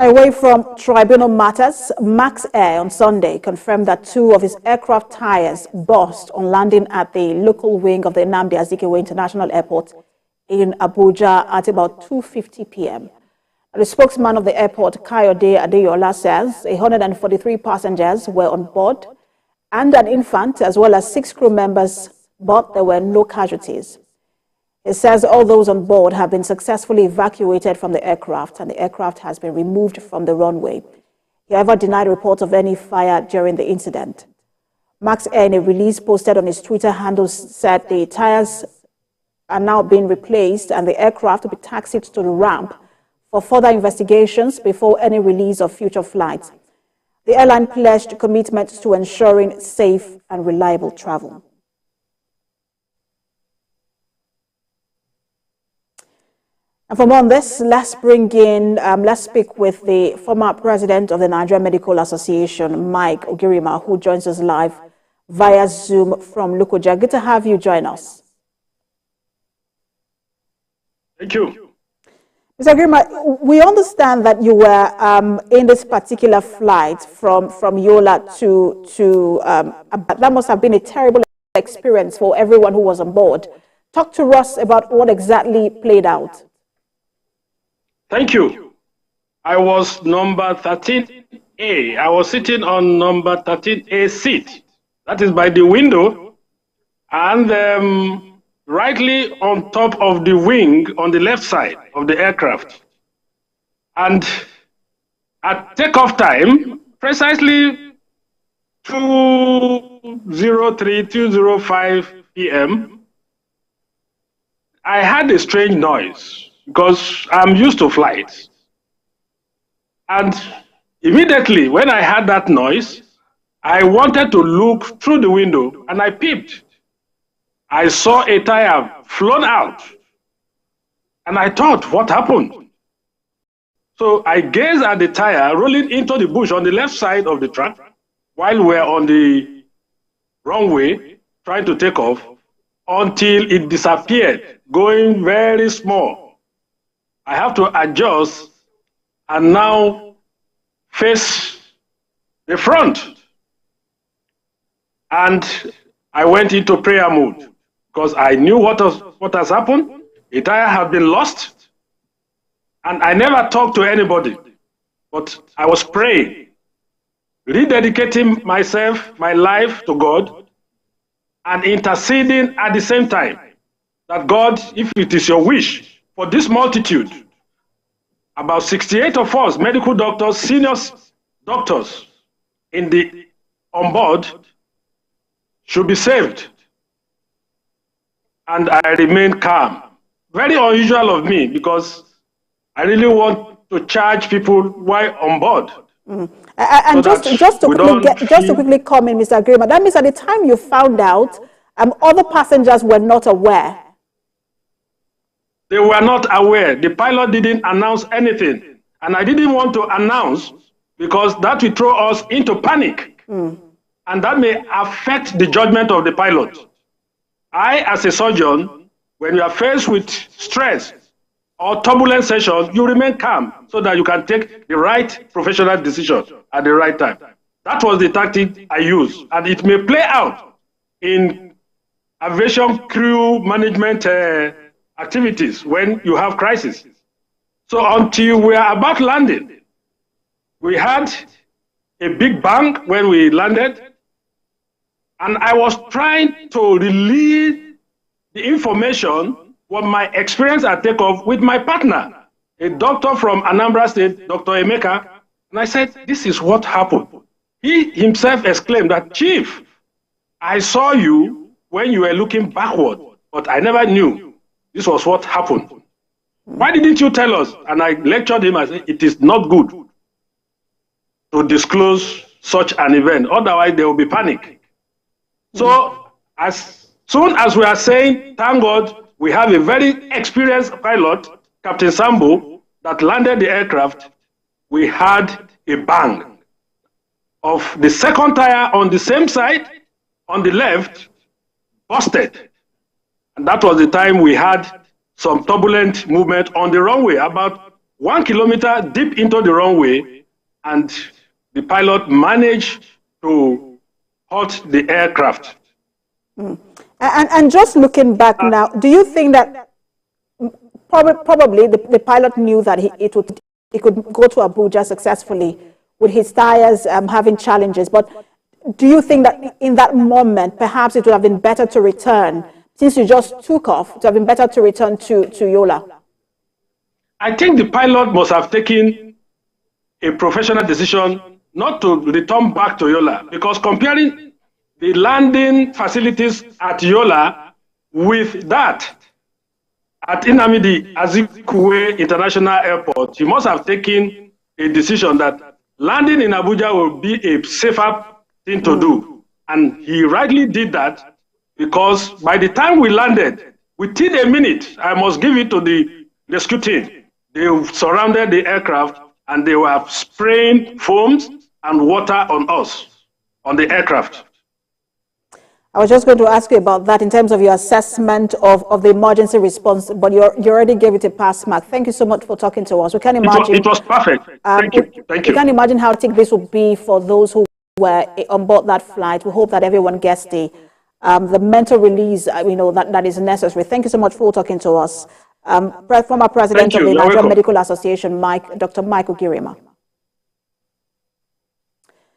Away from tribunal matters, Max Air on Sunday confirmed that two of his aircraft tires burst on landing at the local wing of the Nnamdi Azikiwe International Airport in Abuja at about 2:50 p.m. The spokesman of the airport, Kayode Adeyeola, says 143 passengers were on board and an infant as well as 6 crew members, but there were no casualties. It says all those on board have been successfully evacuated from the aircraft and the aircraft has been removed from the runway. He, however, denied reports of any fire during the incident. Max Air, in a release posted on his Twitter handle, said the tires are now being replaced and the aircraft will be taxied to the ramp for further investigations before any release of future flights. The airline pledged commitment to ensuring safe and reliable travel. And for more on this, let's speak with the former president of the Nigerian Medical Association, Mike Ogirima, who joins us live via Zoom from Lokoja. Good to have you join us. Thank you. Mr. Ogirima, we understand that you were in this particular flight from Yola to that must have been a terrible experience for everyone who was on board. Talk to us about what exactly played out. Thank you. I was number 13A. I was sitting on number 13A seat. That is by the window and rightly on top of the wing on the left side of the aircraft. And at takeoff time, precisely 2:05 p.m., I had a strange noise, because I'm used to flights. And immediately when I heard that noise, I wanted to look through the window and I peeped. I saw a tire flown out and I thought, what happened? So I gazed at the tire rolling into the bush on the left side of the track while we're on the runway trying to take off until it disappeared, going very small. I have to adjust and now face the front. And I went into prayer mode because I knew what has happened. A tire had been lost. And I never talked to anybody, but I was praying, rededicating myself, my life to God, and interceding at the same time that God, if it is your wish, for this multitude, about 68 of us, medical doctors, senior doctors on board, should be saved. And I remain calm. Very unusual of me, because I really want to charge people while on board. And so just to quickly comment, Mr. Ogirima, that means at the time you found out, other passengers were not aware. They were not aware. The pilot didn't announce anything. And I didn't want to announce because that will throw us into panic. And that may affect the judgment of the pilot. I, as a surgeon, when you are faced with stress or turbulent session, you remain calm so that you can take the right professional decision at the right time. That was the tactic I used. And it may play out in aviation crew management activities when you have crisis. So until we are about landing, we had a big bang when we landed, and I was trying to relay the information, what my experience at takeoff with my partner, a doctor from Anambra State, Dr. Emeka, and I said, this is what happened. He himself exclaimed that, Chief, I saw you when you were looking backward, but I never knew this was what happened. Why didn't you tell us? And I lectured him. I said, it is not good to disclose such an event. Otherwise, there will be panic. So as soon as we are saying, thank God, we have a very experienced pilot, Captain Sambo, that landed the aircraft, we had a bang of the second tire on the same side, on the left, busted. And that was the time we had some turbulent movement on the runway, about 1 kilometer deep into the runway, and the pilot managed to halt the aircraft. And just looking back now, do you think that probably the pilot knew that he could go to Abuja successfully with his tires having challenges, but do you think that in that moment, perhaps it would have been better to return, since you just took off, it would have been better to return to Yola? I think the pilot must have taken a professional decision not to return back to Yola, because comparing the landing facilities at Yola with that at Nnamdi Azikiwe International Airport, he must have taken a decision that landing in Abuja will be a safer thing to do. And he rightly did that, because by the time we landed, within a minute, I must give it to the rescue team. They surrounded the aircraft and they were spraying foams and water on us, on the aircraft. I was just going to ask you about that in terms of your assessment of the emergency response, but you already gave it a pass mark. Thank you so much for talking to us. We can imagine it was perfect. Thank you. Thank you. We can imagine how thick this would be for those who were on board that flight. We hope that everyone gets the mental release, that is necessary. Thank you so much for talking to us. Former President of the Nigerian Medical Association, Dr. Mike Ogirima.